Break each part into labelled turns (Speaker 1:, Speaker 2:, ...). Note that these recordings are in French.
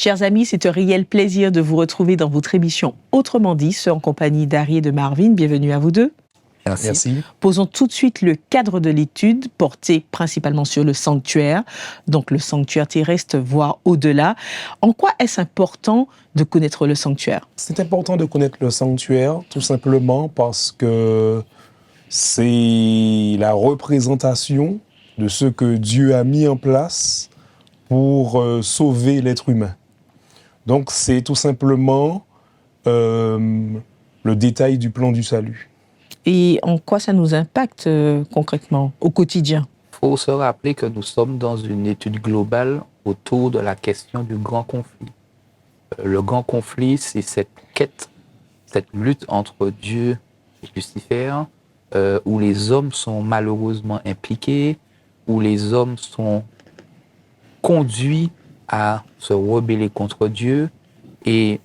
Speaker 1: Chers amis, c'est un réel plaisir de vous retrouver dans votre émission Autrement dit, ce en compagnie d'Harry et de Marvin. Bienvenue à vous deux.
Speaker 2: Merci.
Speaker 1: Posons tout de suite le cadre de l'étude, porté principalement sur le sanctuaire, donc le sanctuaire terrestre, voire au-delà. En quoi est-ce important de connaître le sanctuaire ?
Speaker 2: C'est important de connaître le sanctuaire, tout simplement parce que c'est la représentation de ce que Dieu a mis en place pour sauver l'être humain. Donc c'est tout simplement le détail du plan du salut.
Speaker 1: Et en quoi ça nous impacte concrètement, au quotidien ?
Speaker 3: Il faut se rappeler que nous sommes dans une étude globale autour de la question du grand conflit. Le grand conflit, c'est cette quête, cette lutte entre Dieu et Lucifer, où les hommes sont malheureusement impliqués, où les hommes sont conduits à se rebeller contre Dieu, et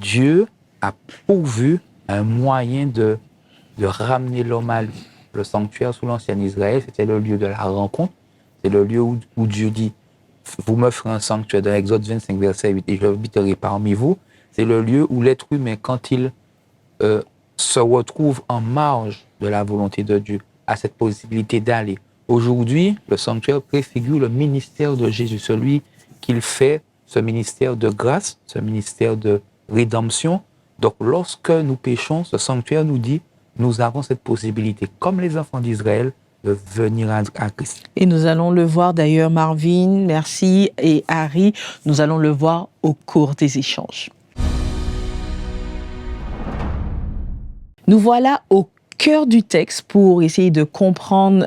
Speaker 3: Dieu a pourvu un moyen de ramener l'homme à lui. Le sanctuaire sous l'ancien Israël, c'était le lieu de la rencontre. C'est le lieu où Dieu dit « Vous me ferez un sanctuaire » dans Exode 25, verset 8, « Et j'habiterai parmi vous ». C'est le lieu où l'être humain, quand il se retrouve en marge de la volonté de Dieu, a cette possibilité d'aller. Aujourd'hui, le sanctuaire préfigure le ministère de Jésus, celui qu'il fait, ce ministère de grâce, ce ministère de rédemption. Donc, lorsque nous péchons, ce sanctuaire nous dit nous avons cette possibilité, comme les enfants d'Israël, de venir à Christ.
Speaker 1: Et nous allons le voir d'ailleurs, Marvin, merci, et Harry, nous allons le voir au cours des échanges. Nous voilà au cœur du texte pour essayer de comprendre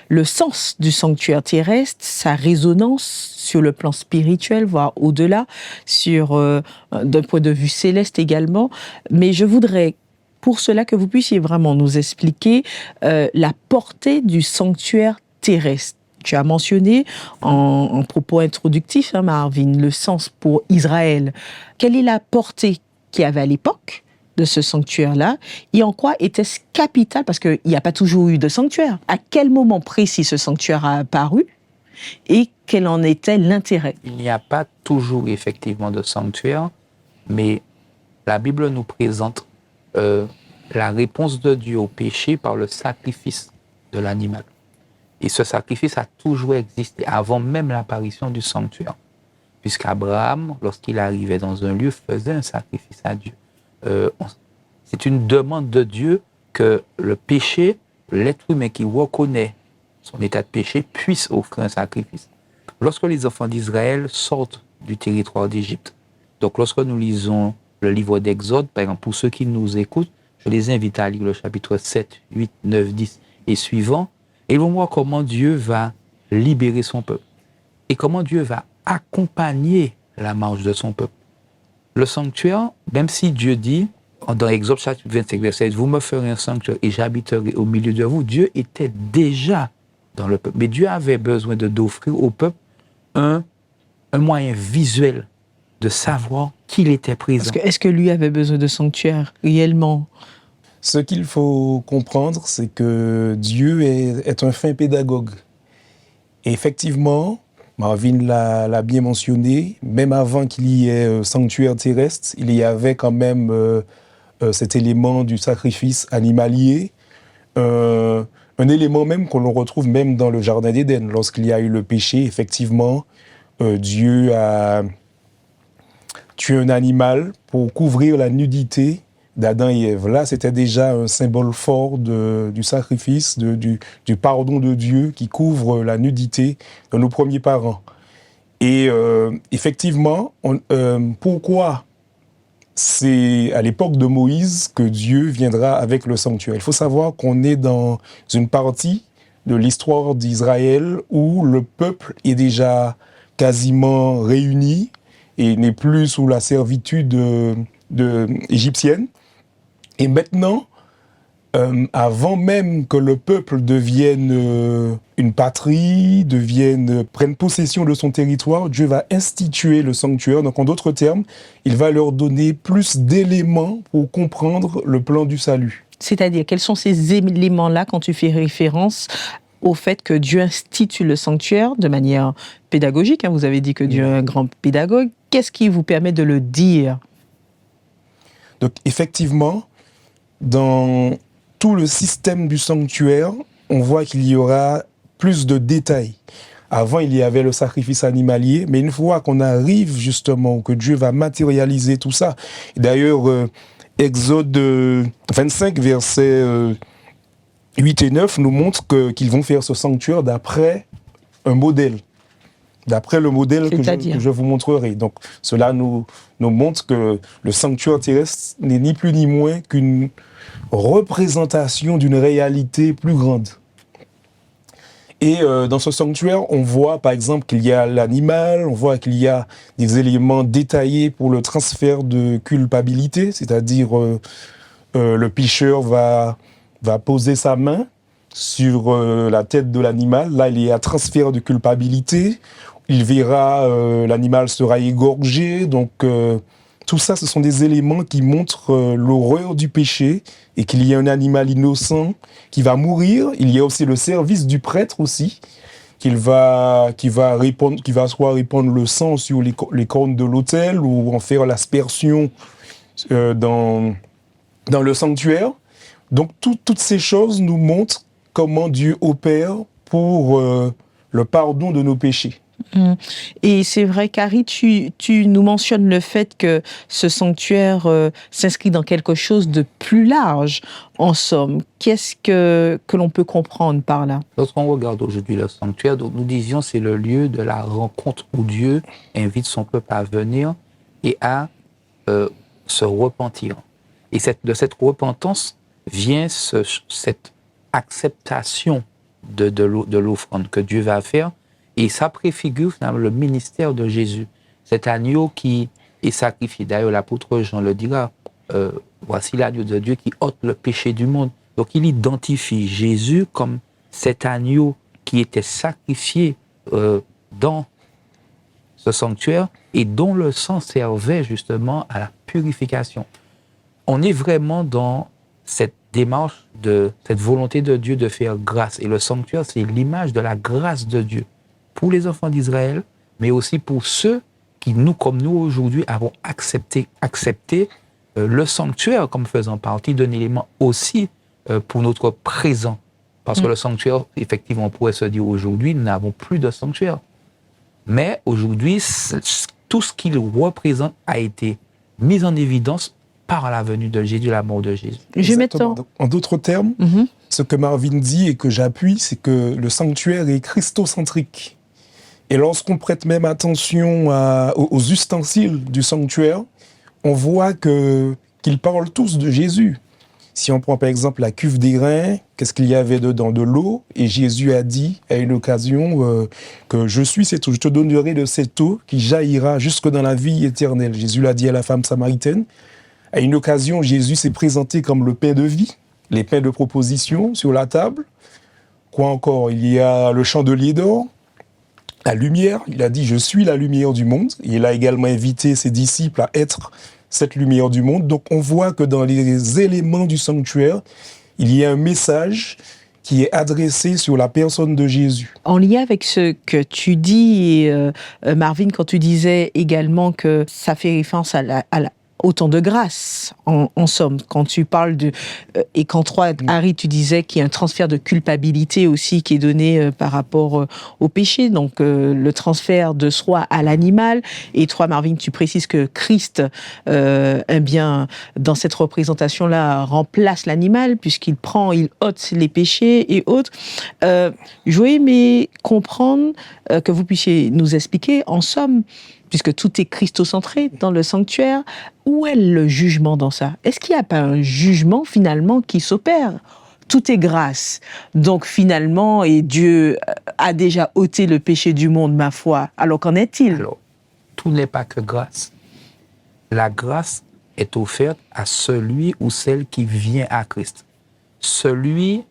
Speaker 1: le sens du sanctuaire terrestre, sa résonance sur le plan spirituel, voire au-delà, d'un point de vue céleste également. Mais je voudrais pour cela que vous puissiez vraiment nous expliquer la portée du sanctuaire terrestre. Tu as mentionné en propos introductifs, Marvin, le sens pour Israël. Quelle est la portée qu'il y avait à l'époque de ce sanctuaire-là et en quoi était-ce capital, parce qu'il n'y a pas toujours eu de sanctuaire. À quel moment précis ce sanctuaire a apparu et quel en était l'intérêt ?
Speaker 3: Il n'y a pas toujours effectivement de sanctuaire, mais la Bible nous présente la réponse de Dieu au péché par le sacrifice de l'animal. Et ce sacrifice a toujours existé avant même l'apparition du sanctuaire. Puisqu'Abraham, lorsqu'il arrivait dans un lieu, faisait un sacrifice à Dieu. C'est une demande de Dieu que le péché, l'être humain qui reconnaît son état de péché, puisse offrir un sacrifice. Lorsque les enfants d'Israël sortent du territoire d'Égypte, donc lorsque nous lisons le livre d'Exode, par exemple, pour ceux qui nous écoutent, je les invite à lire le chapitre 7, 8, 9, 10 et suivants, et ils vont voir comment Dieu va libérer son peuple et comment Dieu va accompagner la marche de son peuple. Le sanctuaire, même si Dieu dit, dans Exode chapitre 25, verset 8, « Vous me ferez un sanctuaire et j'habiterai au milieu de vous », Dieu était déjà dans le peuple. Mais Dieu avait besoin d'offrir au peuple un moyen visuel de savoir qu'il était présent.
Speaker 1: Est-ce que lui avait besoin de sanctuaire réellement ?
Speaker 2: Ce qu'il faut comprendre, c'est que Dieu est un fin pédagogue. Et effectivement, Marvin l'a bien mentionné, même avant qu'il y ait sanctuaire terrestre, il y avait quand même cet élément du sacrifice animalier, un élément même qu'on retrouve même dans le Jardin d'Éden. Lorsqu'il y a eu le péché, effectivement, Dieu a tué un animal pour couvrir la nudité d'Adam et Ève. Là, c'était déjà un symbole fort du sacrifice, du pardon de Dieu qui couvre la nudité de nos premiers parents. Et effectivement, pourquoi c'est à l'époque de Moïse que Dieu viendra avec le sanctuaire? Il faut savoir qu'on est dans une partie de l'histoire d'Israël où le peuple est déjà quasiment réuni et n'est plus sous la servitude égyptienne. Et maintenant, avant même que le peuple devienne une patrie, prenne possession de son territoire, Dieu va instituer le sanctuaire. Donc, en d'autres termes, il va leur donner plus d'éléments pour comprendre le plan du salut.
Speaker 1: C'est-à-dire, quels sont ces éléments-là quand tu fais référence au fait que Dieu institue le sanctuaire de manière pédagogique, vous avez dit que Dieu est un grand pédagogue. Qu'est-ce qui vous permet de le dire?
Speaker 2: Donc effectivement, dans tout le système du sanctuaire, on voit qu'il y aura plus de détails. Avant, il y avait le sacrifice animalier, mais une fois qu'on arrive justement, que Dieu va matérialiser tout ça, d'ailleurs, Exode 25, versets 8 et 9 nous montre qu'ils vont faire ce sanctuaire d'après un modèle. D'après le modèle que je vous montrerai. Donc, cela nous montre que le sanctuaire terrestre n'est ni plus ni moins qu'une représentation d'une réalité plus grande. Et dans ce sanctuaire, on voit par exemple qu'il y a l'animal, on voit qu'il y a des éléments détaillés pour le transfert de culpabilité, c'est-à-dire le pécheur va poser sa main sur la tête de l'animal. Là, il y a transfert de culpabilité. Il verra, l'animal sera égorgé. Donc, tout ça, ce sont des éléments qui montrent l'horreur du péché et qu'il y a un animal innocent qui va mourir. Il y a aussi le service du prêtre aussi, qui va soit répandre le sang sur les cornes de l'autel ou en faire l'aspersion dans le sanctuaire. Donc, toutes ces choses nous montrent comment Dieu opère pour le pardon de nos péchés.
Speaker 1: Et c'est vrai, Carrie, tu nous mentionnes le fait que ce sanctuaire s'inscrit dans quelque chose de plus large, en somme. Qu'est-ce que l'on peut comprendre par là?
Speaker 3: Lorsqu'on regarde aujourd'hui le sanctuaire, donc nous disions c'est le lieu de la rencontre où Dieu invite son peuple à venir et à se repentir. Et de cette repentance vient cette acceptation de l'offrande que Dieu va faire. Et ça préfigure finalement le ministère de Jésus. Cet agneau qui est sacrifié. D'ailleurs, l'apôtre Jean le dira. Voici l'agneau de Dieu qui ôte le péché du monde. Donc, il identifie Jésus comme cet agneau qui était sacrifié dans ce sanctuaire et dont le sang servait justement à la purification. On est vraiment dans cette démarche cette volonté de Dieu de faire grâce. Et le sanctuaire, c'est l'image de la grâce de Dieu pour les enfants d'Israël, mais aussi pour ceux qui, comme nous aujourd'hui, avons accepté le sanctuaire comme faisant partie d'un élément aussi pour notre présent. Parce que le sanctuaire, effectivement, on pourrait se dire aujourd'hui, nous n'avons plus de sanctuaire. Mais aujourd'hui, tout ce qu'il représente a été mis en évidence par la venue de Jésus, la mort de Jésus.
Speaker 2: En d'autres termes, ce que Marvin dit et que j'appuie, c'est que le sanctuaire est christocentrique. Et lorsqu'on prête même attention aux ustensiles du sanctuaire, on voit qu'ils parlent tous de Jésus. Si on prend par exemple la cuve d'airain, qu'est-ce qu'il y avait dedans? De l'eau. Et Jésus a dit à une occasion que je suis cette eau, je te donnerai de cette eau qui jaillira jusque dans la vie éternelle. Jésus l'a dit à la femme samaritaine. À une occasion, Jésus s'est présenté comme le pain de vie, les pains de proposition sur la table. Quoi encore? Il y a le chandelier d'or, la lumière. Il a dit « Je suis la lumière du monde ». Il a également invité ses disciples à être cette lumière du monde. Donc on voit que dans les éléments du sanctuaire, il y a un message qui est adressé sur la personne de Jésus.
Speaker 1: En lien avec ce que tu dis, Marvin, quand tu disais également que ça fait référence à au temps de grâce, en somme, quand tu parles et qu'en 3, Harry, tu disais qu'il y a un transfert de culpabilité aussi qui est donné par rapport au péché, donc le transfert de soi à l'animal, et toi, Marvin, tu précises que Christ, bien, dans cette représentation-là, remplace l'animal, puisqu'il il ôte les péchés et autres. J'aurais aimé comprendre que vous puissiez nous expliquer, en somme, puisque tout est christocentré dans le sanctuaire, où est le jugement dans ça? Est-ce qu'il n'y a pas un jugement finalement qui s'opère? Tout est grâce. Donc finalement, et Dieu a déjà ôté le péché du monde, ma foi. Alors qu'en est-il?
Speaker 3: Alors, tout n'est pas que grâce. La grâce est offerte à celui ou celle qui vient à Christ. Celui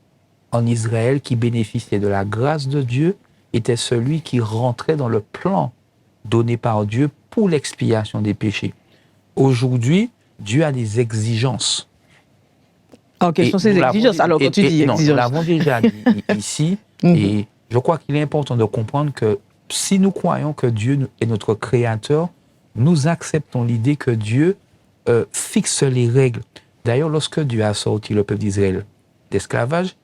Speaker 3: en Israël qui bénéficiait de la grâce de Dieu était celui qui rentrait dans le plan donné par Dieu pour l'expiation des péchés. Aujourd'hui, Dieu a des exigences.
Speaker 1: Alors, quelles sont ces exigences? Alors, quand tu dis exigences...
Speaker 3: Nous l'avons déjà dit ici, et je crois qu'il est important de comprendre que si nous croyons que Dieu est notre Créateur, nous acceptons l'idée que Dieu fixe les règles. D'ailleurs, lorsque Dieu a sorti le peuple d'Israël d'esclavage,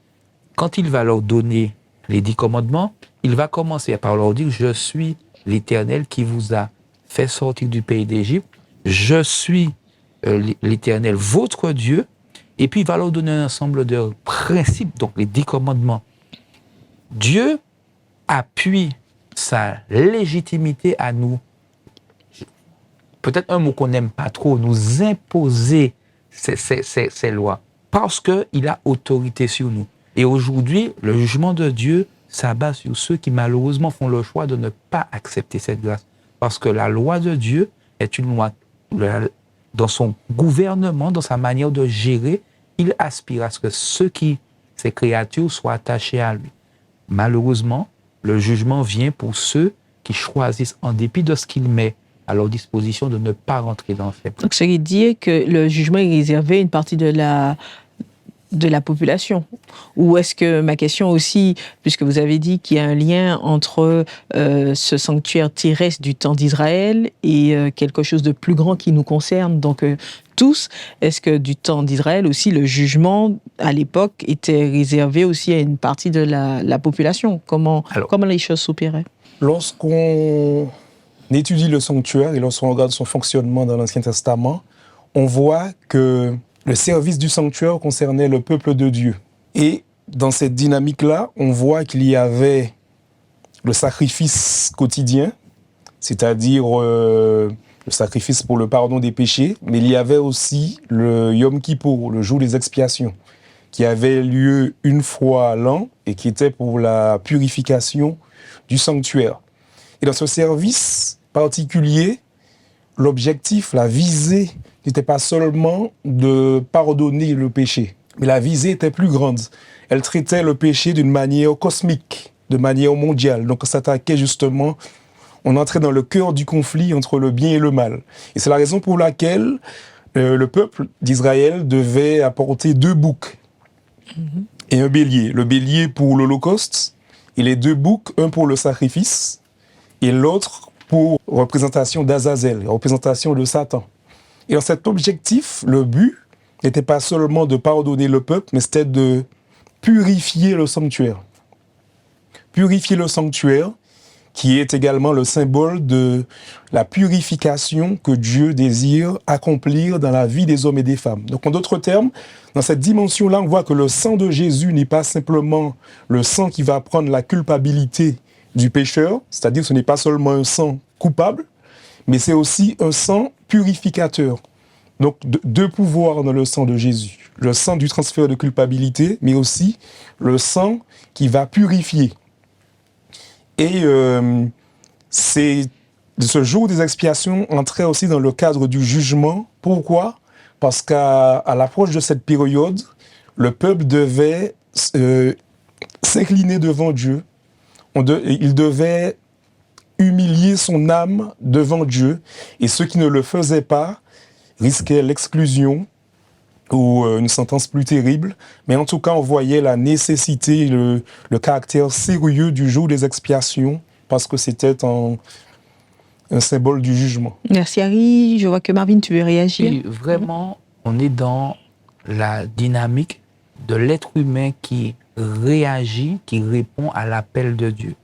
Speaker 3: quand il va leur donner les 10 commandements, il va commencer par leur dire « Je suis l'Éternel qui vous a fait sortir du pays d'Égypte. Je suis l'Éternel, votre Dieu. » Et puis, il va leur donner un ensemble de principes, donc les 10 commandements. Dieu appuie sa légitimité à nous, peut-être un mot qu'on n'aime pas trop, nous imposer ces lois, parce qu'il a autorité sur nous. Et aujourd'hui, le jugement de Dieu s'abat sur ceux qui malheureusement font le choix de ne pas accepter cette grâce. Parce que la loi de Dieu est une loi, dans son gouvernement, dans sa manière de gérer, il aspire à ce que ces créatures soient attachées à lui. Malheureusement, le jugement vient pour ceux qui choisissent, en dépit de ce qu'il met à leur disposition, de ne pas rentrer dans le fait.
Speaker 1: Donc, ça veut dire que le jugement est réservé à une partie de la population? Ou est-ce que, ma question aussi, puisque vous avez dit qu'il y a un lien entre ce sanctuaire terrestre du temps d'Israël et quelque chose de plus grand qui nous concerne, donc tous, est-ce que du temps d'Israël aussi, le jugement, à l'époque, était réservé aussi à une partie de la population? Comment les choses s'opéraient?
Speaker 2: Lorsqu'on étudie le sanctuaire et lorsqu'on regarde son fonctionnement dans l'Ancien Testament, on voit que le service du sanctuaire concernait le peuple de Dieu. Et dans cette dynamique-là, on voit qu'il y avait le sacrifice quotidien, c'est-à-dire le sacrifice pour le pardon des péchés, mais il y avait aussi le Yom Kippour, le jour des expiations, qui avait lieu une fois l'an et qui était pour la purification du sanctuaire. Et dans ce service particulier, l'objectif, la visée, n'était pas seulement de pardonner le péché, mais la visée était plus grande. Elle traitait le péché d'une manière cosmique, de manière mondiale. Donc, on s'attaquait justement, on entrait dans le cœur du conflit entre le bien et le mal. Et c'est la raison pour laquelle le peuple d'Israël devait apporter 2 boucs et un bélier. Le bélier pour l'Holocauste et les 2 boucs, un pour le sacrifice et l'autre pour représentation d'Azazel, représentation de Satan. Et dans cet objectif, le but n'était pas seulement de pardonner le peuple, mais c'était de purifier le sanctuaire. Purifier le sanctuaire, qui est également le symbole de la purification que Dieu désire accomplir dans la vie des hommes et des femmes. Donc, en d'autres termes, dans cette dimension-là, on voit que le sang de Jésus n'est pas simplement le sang qui va prendre la culpabilité du pécheur, c'est-à-dire que ce n'est pas seulement un sang coupable, mais c'est aussi un sang purificateur. Donc, 2 pouvoirs dans le sang de Jésus. Le sang du transfert de culpabilité, mais aussi le sang qui va purifier. Et ce jour des expiations entrait aussi dans le cadre du jugement. Pourquoi? Parce qu'à l'approche de cette période, le peuple devait s'incliner devant Dieu. Il devait humilier son âme devant Dieu, et ceux qui ne le faisaient pas risquaient l'exclusion ou une sentence plus terrible. Mais en tout cas, on voyait la nécessité, le caractère sérieux du jour des expiations, parce que c'était un symbole du jugement.
Speaker 1: Merci Harry, je vois que Marvin, tu veux réagir?
Speaker 3: Oui, vraiment, on est dans la dynamique de l'être humain qui réagit, qui répond à l'appel de Dieu.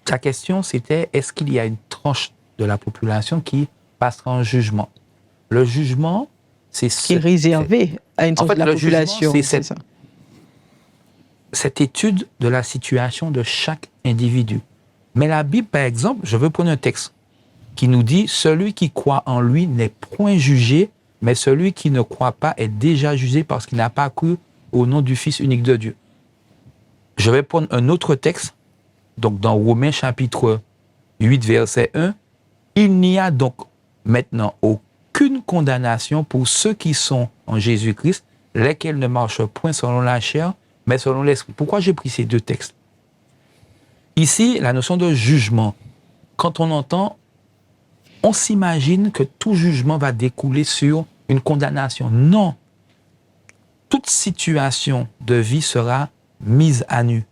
Speaker 3: Ta question, c'était, est-ce qu'il y a une tranche de la population qui passera en jugement? Le jugement, c'est
Speaker 1: qui est réservé à une tranche de la population.
Speaker 3: C'est cette étude de la situation de chaque individu. Mais la Bible, par exemple, je veux prendre un texte qui nous dit « Celui qui croit en lui n'est point jugé, mais celui qui ne croit pas est déjà jugé parce qu'il n'a pas cru au nom du Fils unique de Dieu. » Je vais prendre un autre texte. Donc, dans Romains chapitre 8, verset 1, « Il n'y a donc maintenant aucune condamnation pour ceux qui sont en Jésus-Christ, lesquels ne marchent point selon la chair, mais selon l'esprit. » Pourquoi j'ai pris ces 2 textes? Ici, la notion de jugement, quand on entend, on s'imagine que tout jugement va découler sur une condamnation. Non. Toute situation de vie sera mise à nu.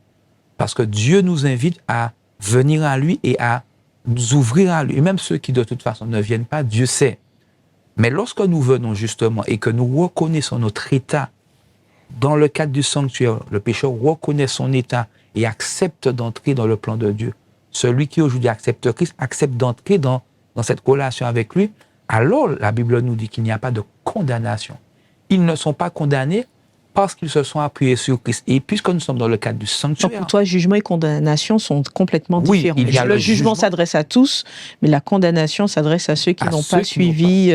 Speaker 3: Parce que Dieu nous invite à venir à lui et à nous ouvrir à lui. Et même ceux qui, de toute façon, ne viennent pas, Dieu sait. Mais lorsque nous venons justement et que nous reconnaissons notre état dans le cadre du sanctuaire, le pécheur reconnaît son état et accepte d'entrer dans le plan de Dieu. Celui qui aujourd'hui accepte Christ, accepte d'entrer dans cette relation avec lui. Alors, la Bible nous dit qu'il n'y a pas de condamnation. Ils ne sont pas condamnés parce qu'ils se sont appuyés sur Christ. Et puisque nous sommes dans le cadre du sanctuaire...
Speaker 1: Donc pour toi, jugement et condamnation sont complètement
Speaker 3: Oui,
Speaker 1: différents.
Speaker 3: il y a
Speaker 1: le
Speaker 3: le
Speaker 1: jugement
Speaker 3: jugement.
Speaker 1: s'adresse à tous, mais la condamnation s'adresse à ceux qui
Speaker 3: À
Speaker 1: n'ont
Speaker 3: ceux
Speaker 1: pas
Speaker 3: qui n'ont
Speaker 1: suivi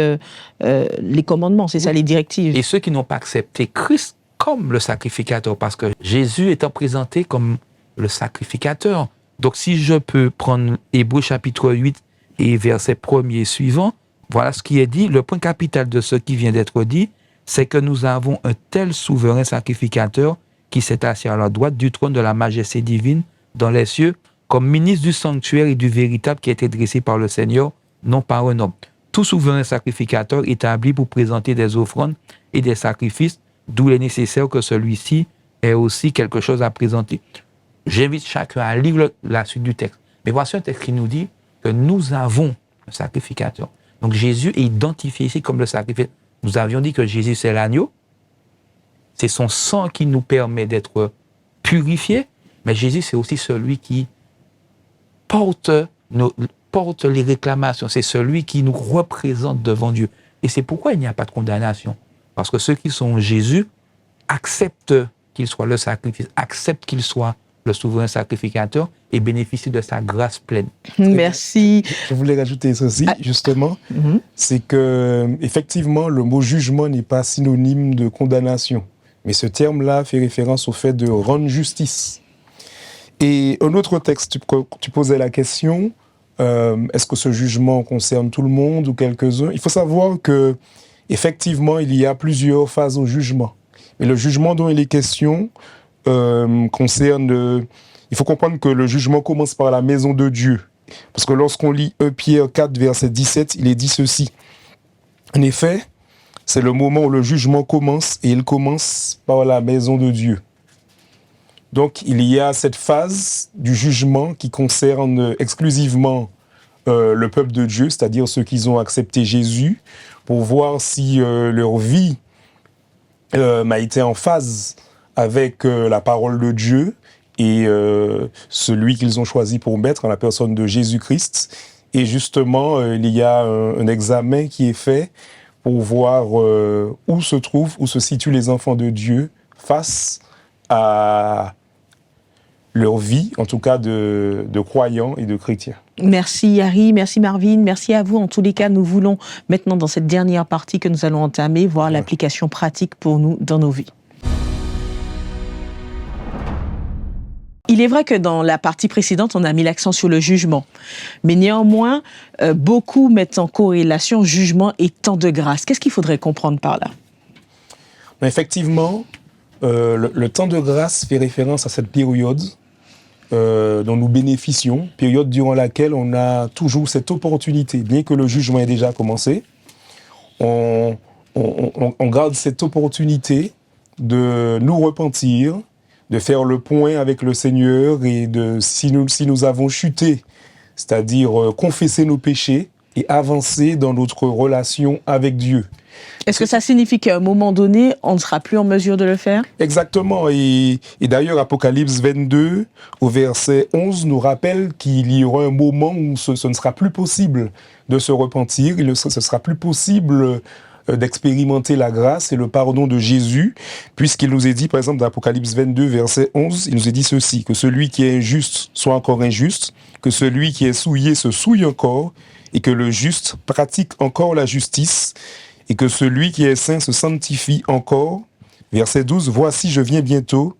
Speaker 1: les commandements, c'est ça, les directives.
Speaker 3: Et ceux qui n'ont pas accepté Christ comme le sacrificateur, parce que Jésus étant présenté comme le sacrificateur. Donc si je peux prendre Hébreux chapitre 8 et verset 1er suivant, voilà ce qui est dit. Le point capital de ce qui vient d'être dit, c'est que nous avons un tel souverain sacrificateur qui s'est assis à la droite du trône de la majesté divine dans les cieux, comme ministre du sanctuaire et du véritable qui a été dressé par le Seigneur, non par un homme. Tout souverain sacrificateur est établi pour présenter des offrandes et des sacrifices, d'où il est nécessaire que celui-ci ait aussi quelque chose à présenter. J'invite chacun à lire la suite du texte. Mais voici un texte qui nous dit que nous avons un sacrificateur. Donc Jésus est identifié ici comme le sacrificateur. Nous avions dit que Jésus, c'est l'agneau. C'est son sang qui nous permet d'être purifiés. Mais Jésus, c'est aussi celui qui porte les réclamations. C'est celui qui nous représente devant Dieu. Et c'est pourquoi il n'y a pas de condamnation. Parce que ceux qui sont Jésus acceptent qu'il soit le sacrifice, acceptent qu'il soit le souverain sacrificateur et bénéficient de sa grâce pleine.
Speaker 1: Merci.
Speaker 2: Je voulais rajouter ceci, justement, c'est que effectivement, le mot jugement n'est pas synonyme de condamnation, mais ce terme-là fait référence au fait de rendre justice. Et un autre texte, tu posais la question, est-ce que ce jugement concerne tout le monde ou quelques-uns? Il faut savoir que effectivement, il y a plusieurs phases au jugement. Mais le jugement dont il est question concerne... il faut comprendre que le jugement commence par la maison de Dieu. Parce que lorsqu'on lit 1 Pierre 4, verset 17, il est dit ceci. En effet, c'est le moment où le jugement commence et il commence par la maison de Dieu. Donc, il y a cette phase du jugement qui concerne exclusivement le peuple de Dieu, c'est-à-dire ceux qui ont accepté Jésus, pour voir si leur vie a été en phase avec la parole de Dieu et celui qu'ils ont choisi pour mettre en la personne de Jésus-Christ. Et justement, il y a un examen qui est fait pour voir où se situent les enfants de Dieu face à leur vie, en tout cas de croyants et de chrétiens.
Speaker 1: Merci Harry, merci Marvin, merci à vous. En tous les cas, nous voulons maintenant, dans cette dernière partie que nous allons entamer, voir l'application pratique pour nous dans nos vies. Il est vrai que dans la partie précédente, on a mis l'accent sur le jugement. Mais néanmoins, beaucoup mettent en corrélation jugement et temps de grâce. Qu'est-ce qu'il faudrait comprendre par là?
Speaker 2: Effectivement, le temps de grâce fait référence à cette période dont nous bénéficions, période durant laquelle on a toujours cette opportunité, bien que le jugement ait déjà commencé, on garde cette opportunité de nous repentir, de faire le point avec le Seigneur et si nous avons chuté, c'est-à-dire confesser nos péchés et avancer dans notre relation avec Dieu.
Speaker 1: Est-ce que ça signifie qu'à un moment donné, on ne sera plus en mesure de le faire? Exactement.
Speaker 2: Et d'ailleurs, Apocalypse 22, au verset 11, nous rappelle qu'il y aura un moment où ce ne sera plus possible de se repentir, ce sera plus possible d'expérimenter la grâce et le pardon de Jésus, puisqu'il nous est dit, par exemple, dans Apocalypse 22, verset 11, il nous est dit ceci, que celui qui est injuste soit encore injuste, que celui qui est souillé se souille encore, et que le juste pratique encore la justice, et que celui qui est saint se sanctifie encore. Verset 12, « Voici, je viens bientôt,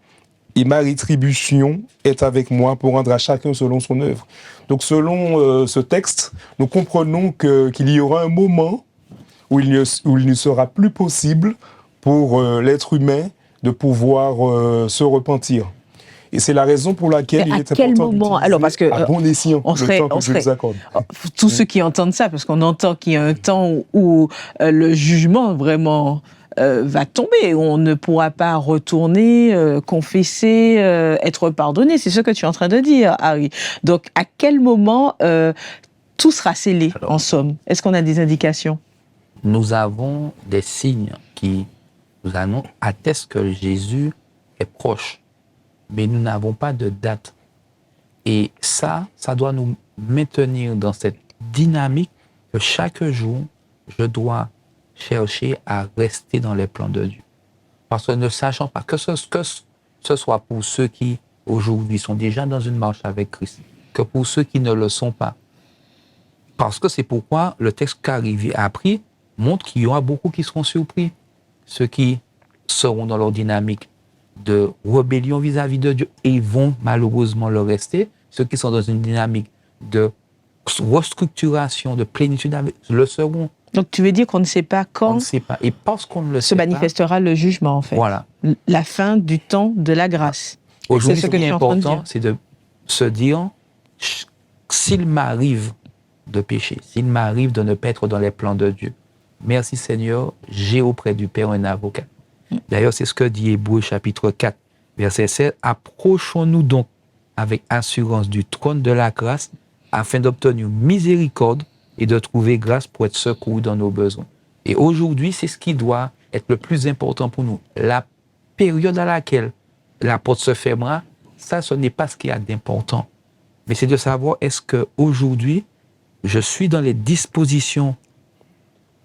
Speaker 2: et ma rétribution est avec moi pour rendre à chacun selon son œuvre. » Donc selon ce texte, nous comprenons qu'il y aura un moment où il ne sera plus possible pour l'être humain de pouvoir se repentir. Et c'est la raison pour laquelle il est important d'utiliser à bon escient le temps que Dieu nous accorde.
Speaker 1: Tous ceux qui entendent ça, parce qu'on entend qu'il y a un temps où le jugement vraiment va tomber. On ne pourra pas retourner, confesser, être pardonné. C'est ce que tu es en train de dire, Harry. Donc, à quel moment tout sera scellé, en somme? Est-ce qu'on a des indications?
Speaker 3: Nous avons des signes qui nous attestent que Jésus est proche, mais nous n'avons pas de date. Et ça doit nous maintenir dans cette dynamique que chaque jour, je dois chercher à rester dans les plans de Dieu. Parce que ne sachant pas que ce soit pour ceux qui aujourd'hui sont déjà dans une marche avec Christ, que pour ceux qui ne le sont pas. Parce que c'est pourquoi le texte qu'Harry a appris montre qu'il y aura beaucoup qui seront surpris. Ceux qui seront dans leur dynamique de rébellion vis-à-vis de Dieu et vont malheureusement le rester. Ceux qui sont dans une dynamique de restructuration, de plénitude, le seront.
Speaker 1: Donc tu veux dire qu'on ne sait pas quand
Speaker 3: on ne sait pas. Et parce qu'on ne le
Speaker 1: se
Speaker 3: sait
Speaker 1: manifestera le jugement, en fait.
Speaker 3: Voilà.
Speaker 1: La fin du temps de la grâce.
Speaker 3: Aujourd'hui, ce qui est important, c'est de se dire, s'il m'arrive de pécher, s'il m'arrive de ne pas être dans les plans de Dieu, merci Seigneur, j'ai auprès du Père un avocat. D'ailleurs, c'est ce que dit Hébreux chapitre 4, verset 7. Approchons-nous donc avec assurance du trône de la grâce afin d'obtenir miséricorde et de trouver grâce pour être secouru dans nos besoins. Et aujourd'hui, c'est ce qui doit être le plus important pour nous. La période à laquelle la porte se fermera, ça, ce n'est pas ce qu'il y a d'important. Mais c'est de savoir, est-ce qu'aujourd'hui, je suis dans les dispositions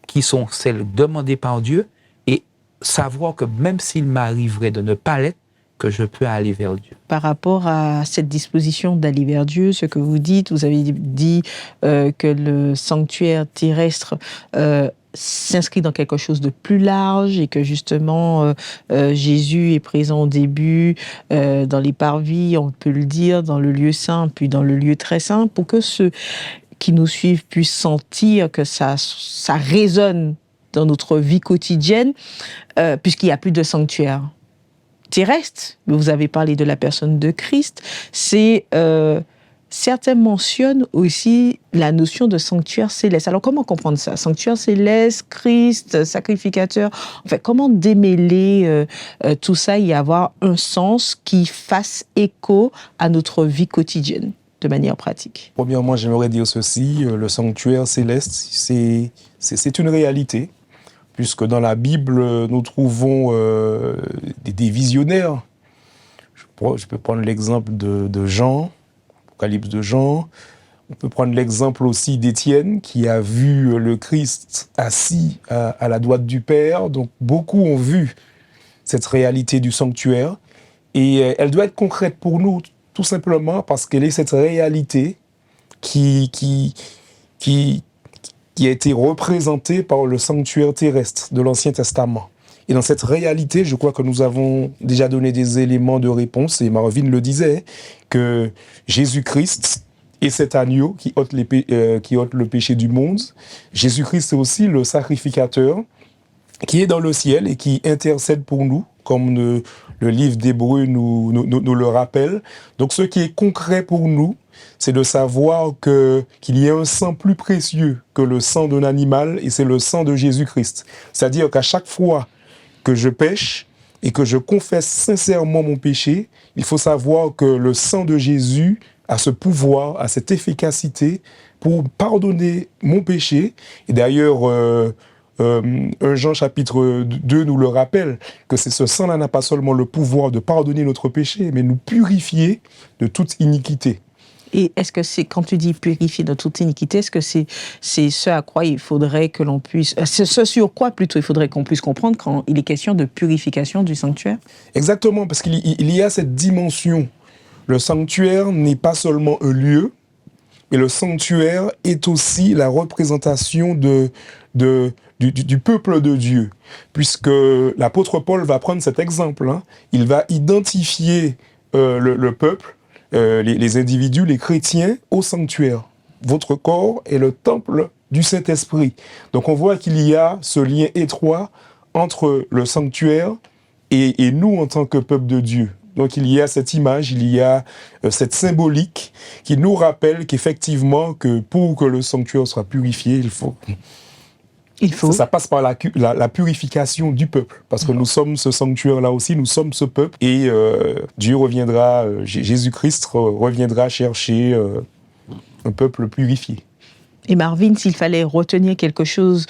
Speaker 3: qui sont celles demandées par Dieu et savoir que même s'il m'arriverait de ne pas l'être, que je peux aller vers Dieu.
Speaker 1: Par rapport à cette disposition d'aller vers Dieu, ce que vous dites, vous avez dit que le sanctuaire terrestre s'inscrit dans quelque chose de plus large et que justement Jésus est présent au début dans les parvis, on peut le dire, dans le lieu saint, puis dans le lieu très saint, pour que ceux qui nous suivent puissent sentir que ça résonne dans notre vie quotidienne, puisqu'il n'y a plus de sanctuaire terrestre. Vous avez parlé de la personne de Christ. Certains mentionnent aussi la notion de sanctuaire céleste. Alors, comment comprendre ça? Sanctuaire céleste, Christ, sacrificateur. En fait, comment démêler tout ça et avoir un sens qui fasse écho à notre vie quotidienne de manière pratique?
Speaker 2: Premièrement, j'aimerais dire ceci, le sanctuaire céleste, c'est une réalité, puisque dans la Bible, nous trouvons des visionnaires. Je peux prendre l'exemple de Jean, l'Apocalypse de Jean. On peut prendre l'exemple aussi d'Étienne, qui a vu le Christ assis à la droite du Père. Donc, beaucoup ont vu cette réalité du sanctuaire. Et elle doit être concrète pour nous, tout simplement parce qu'elle est cette réalité qui a été représentée par le sanctuaire terrestre de l'Ancien Testament. Et dans cette réalité, je crois que nous avons déjà donné des éléments de réponse, et Marvin le disait, que Jésus-Christ est cet agneau qui ôte le péché du monde. Jésus-Christ est aussi le sacrificateur qui est dans le ciel et qui intercède pour nous, comme le livre d'Hébreux nous le rappelle. Donc ce qui est concret pour nous, c'est de savoir qu'il y a un sang plus précieux que le sang d'un animal, et c'est le sang de Jésus-Christ. C'est-à-dire qu'à chaque fois que je pêche et que je confesse sincèrement mon péché, il faut savoir que le sang de Jésus a ce pouvoir, a cette efficacité pour pardonner mon péché. Et d'ailleurs, 1 Jean chapitre 2 nous le rappelle, que ce sang-là n'a pas seulement le pouvoir de pardonner notre péché, mais nous purifier de toute iniquité.
Speaker 1: Et est-ce que c'est, quand tu dis purifier de toute iniquité, est-ce que c'est ce à quoi il faudrait que l'on puisse... C'est ce sur quoi plutôt il faudrait qu'on puisse comprendre quand il est question de purification du sanctuaire? Exactement,
Speaker 2: parce qu'il y a cette dimension. Le sanctuaire n'est pas seulement un lieu, mais le sanctuaire est aussi la représentation du peuple de Dieu. Puisque l'apôtre Paul va prendre cet exemple. Il va identifier le peuple, les individus, les chrétiens, au sanctuaire. Votre corps est le temple du Saint-Esprit. Donc on voit qu'il y a ce lien étroit entre le sanctuaire et nous en tant que peuple de Dieu. Donc il y a cette image, il y a cette symbolique qui nous rappelle qu'effectivement, que pour que le sanctuaire soit purifié, il faut
Speaker 1: Il faut.
Speaker 2: Ça passe par la purification du peuple, parce que nous sommes ce sanctuaire-là aussi, nous sommes ce peuple, et Dieu reviendra, Jésus-Christ reviendra chercher un peuple purifié.
Speaker 1: Et Marvin, s'il fallait retenir quelque chose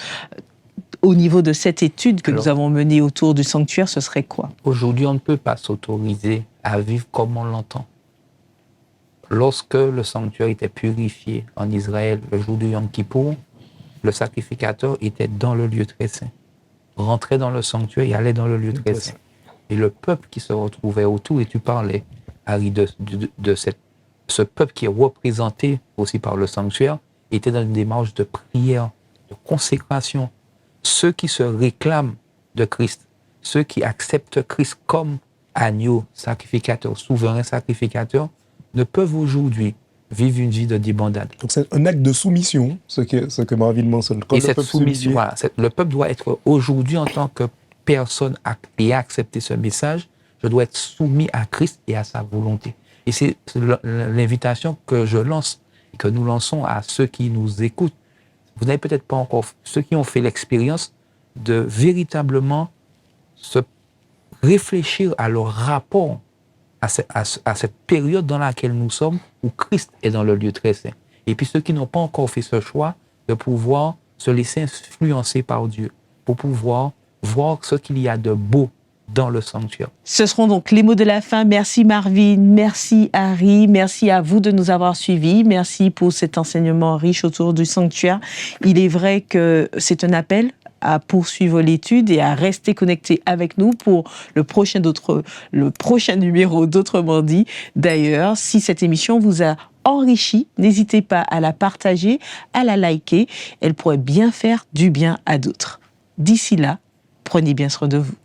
Speaker 1: au niveau de cette étude que nous avons menée autour du sanctuaire, ce serait quoi?
Speaker 3: Aujourd'hui, on ne peut pas s'autoriser à vivre comme on l'entend. Lorsque le sanctuaire était purifié en Israël le jour du Yom Kippour, le sacrificateur était dans le lieu très saint, rentrait dans le sanctuaire et allait dans le lieu très saint. Et le peuple qui se retrouvait autour, et tu parlais, Harry, ce peuple qui est représenté aussi par le sanctuaire, était dans une démarche de prière, de consécration. Ceux qui se réclament de Christ, ceux qui acceptent Christ comme agneau, sacrificateur, souverain sacrificateur, ne peuvent aujourd'hui vivre une vie de débandade.
Speaker 2: Donc c'est un acte de soumission, ce que Marvin mentionne.
Speaker 3: Et cette soumission, voilà, le peuple doit être aujourd'hui, en tant que personne ayant accepté ce message, je dois être soumis à Christ et à sa volonté. Et c'est l'invitation que je lance, que nous lançons à ceux qui nous écoutent. Vous n'avez peut-être pas encore, ceux qui ont fait l'expérience de véritablement se réfléchir à leur rapport à cette période dans laquelle nous sommes, où Christ est dans le lieu très saint. Et puis ceux qui n'ont pas encore fait ce choix, de pouvoir se laisser influencer par Dieu, pour pouvoir voir ce qu'il y a de beau dans le sanctuaire.
Speaker 1: Ce seront donc les mots de la fin. Merci Marvin, merci Harry, merci à vous de nous avoir suivis, merci pour cet enseignement riche autour du sanctuaire. Il est vrai que c'est un appel à poursuivre l'étude et à rester connecté avec nous pour le prochain numéro d'Autrement dit. D'ailleurs, si cette émission vous a enrichi, n'hésitez pas à la partager, à la liker. Elle pourrait bien faire du bien à d'autres. D'ici là, prenez bien soin de vous.